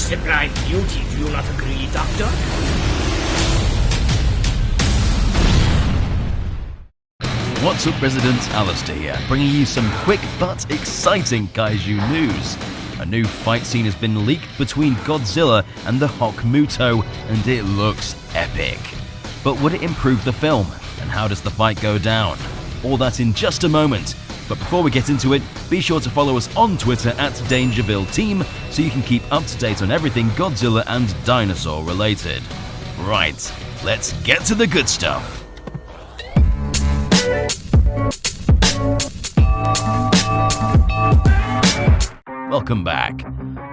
zip-like beauty, do you not agree, Doctor? What's up, residents? Alistair here, bringing you some quick but exciting kaiju news. A new fight scene has been leaked between Godzilla and the Hokmuto, and it looks epic. But would it improve the film? And how does the fight go down? All that in just a moment. But before we get into it, be sure to follow us on Twitter at DangerVille Team so you can keep up to date on everything Godzilla and dinosaur related. Right, let's get to the good stuff. Welcome back.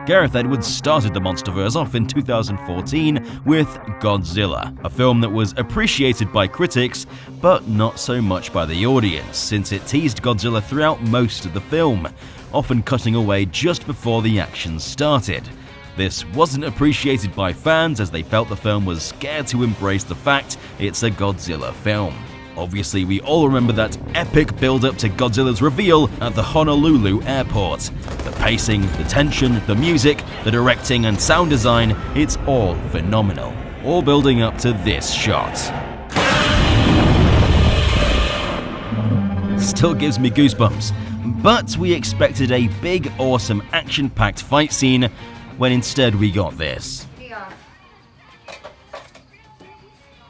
Gareth Edwards started the MonsterVerse off in 2014 with Godzilla, a film that was appreciated by critics, but not so much by the audience, since it teased Godzilla throughout most of the film, often cutting away just before the action started. This wasn't appreciated by fans as they felt the film was scared to embrace the fact it's a Godzilla film. Obviously, we all remember that epic build-up to Godzilla's reveal at the Honolulu airport. The pacing, the tension, the music, the directing and sound design, it's all phenomenal. All building up to this shot. Still gives me goosebumps. But we expected a big, awesome, action-packed fight scene, when instead we got this.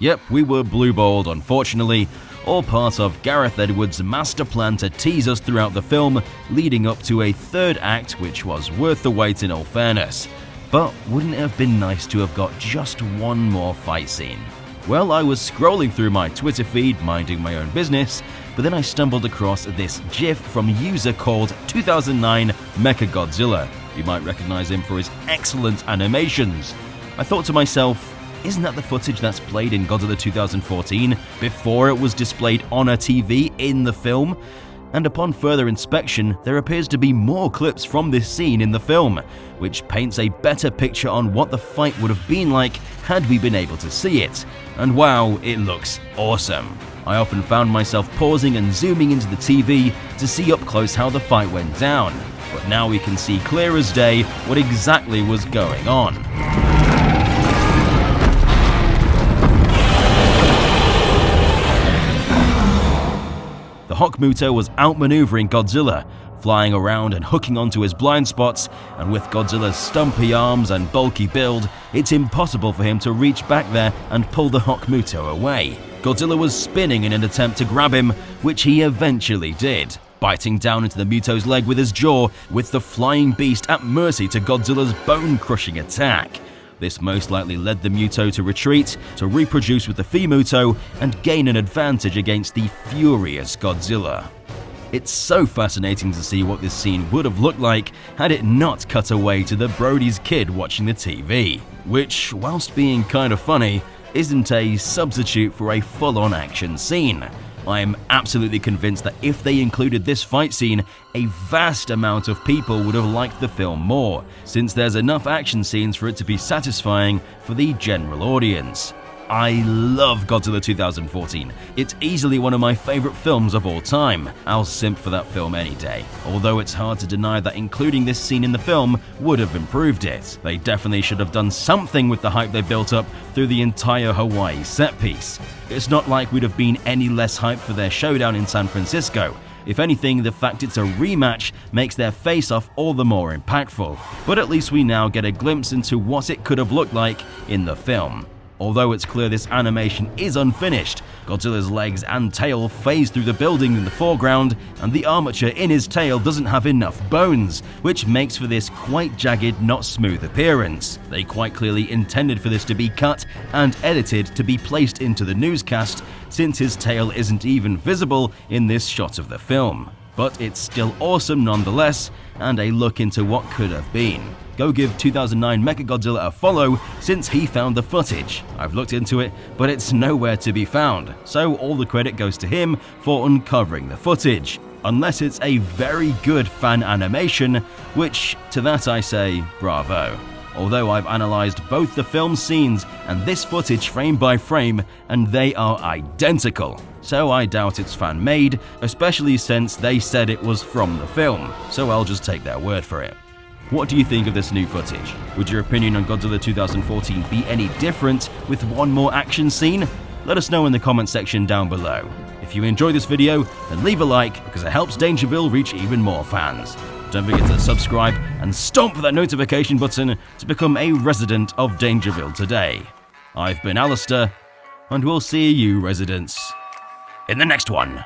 Yep, we were blue-balled, unfortunately, all part of Gareth Edwards' master plan to tease us throughout the film, leading up to a third act which was worth the wait in all fairness. But wouldn't it have been nice to have got just one more fight scene? Well, I was scrolling through my Twitter feed, minding my own business, but then I stumbled across this GIF from a user called 2009 Mechagodzilla. You might recognize him for his excellent animations. I thought to myself, isn't that the footage that's played in Godzilla 2014 before it was displayed on a TV in the film? And upon further inspection, there appears to be more clips from this scene in the film, which paints a better picture on what the fight would have been like had we been able to see it. And wow, it looks awesome. I often found myself pausing and zooming into the TV to see up close how the fight went down, but now we can see clear as day what exactly was going on. The Hokmuto was outmaneuvering Godzilla, flying around and hooking onto his blind spots, and with Godzilla's stumpy arms and bulky build, it's impossible for him to reach back there and pull the Hokmuto away. Godzilla was spinning in an attempt to grab him, which he eventually did, biting down into the Muto's leg with his jaw, with the flying beast at mercy to Godzilla's bone-crushing attack. This most likely led the Muto to retreat, to reproduce with the Hokmuto, and gain an advantage against the furious Godzilla. It's so fascinating to see what this scene would have looked like had it not cut away to the Brody's kid watching the TV, which, whilst being kind of funny, isn't a substitute for a full-on action scene. I am absolutely convinced that if they included this fight scene, a vast amount of people would have liked the film more, since there's enough action scenes for it to be satisfying for the general audience. I love Godzilla 2014. It's easily one of my favorite films of all time. I'll simp for that film any day. Although it's hard to deny that including this scene in the film would have improved it. They definitely should have done something with the hype they built up through the entire Hawaii set piece. It's not like we'd have been any less hyped for their showdown in San Francisco. If anything, the fact it's a rematch makes their face-off all the more impactful. But at least we now get a glimpse into what it could have looked like in the film. Although it's clear this animation is unfinished, Godzilla's legs and tail phase through the building in the foreground, and the armature in his tail doesn't have enough bones, which makes for this quite jagged, not smooth appearance. They quite clearly intended for this to be cut and edited to be placed into the newscast, since his tail isn't even visible in this shot of the film. But it's still awesome nonetheless, and a look into what could have been. Go give 2009 Mechagodzilla a follow since he found the footage. I've looked into it, but it's nowhere to be found, so all the credit goes to him for uncovering the footage. Unless it's a very good fan animation, which to that I say bravo. Although I've analysed both the film scenes and this footage frame by frame, and they are identical. So I doubt it's fan-made, especially since they said it was from the film, so I'll just take their word for it. What do you think of this new footage? Would your opinion on Godzilla 2014 be any different with one more action scene? Let us know in the comment section down below. If you enjoyed this video, then leave a like because it helps DangerVille reach even more fans. Don't forget to subscribe and stomp that notification button to become a resident of DangerVille today. I've been Alistair, and we'll see you residents in the next one.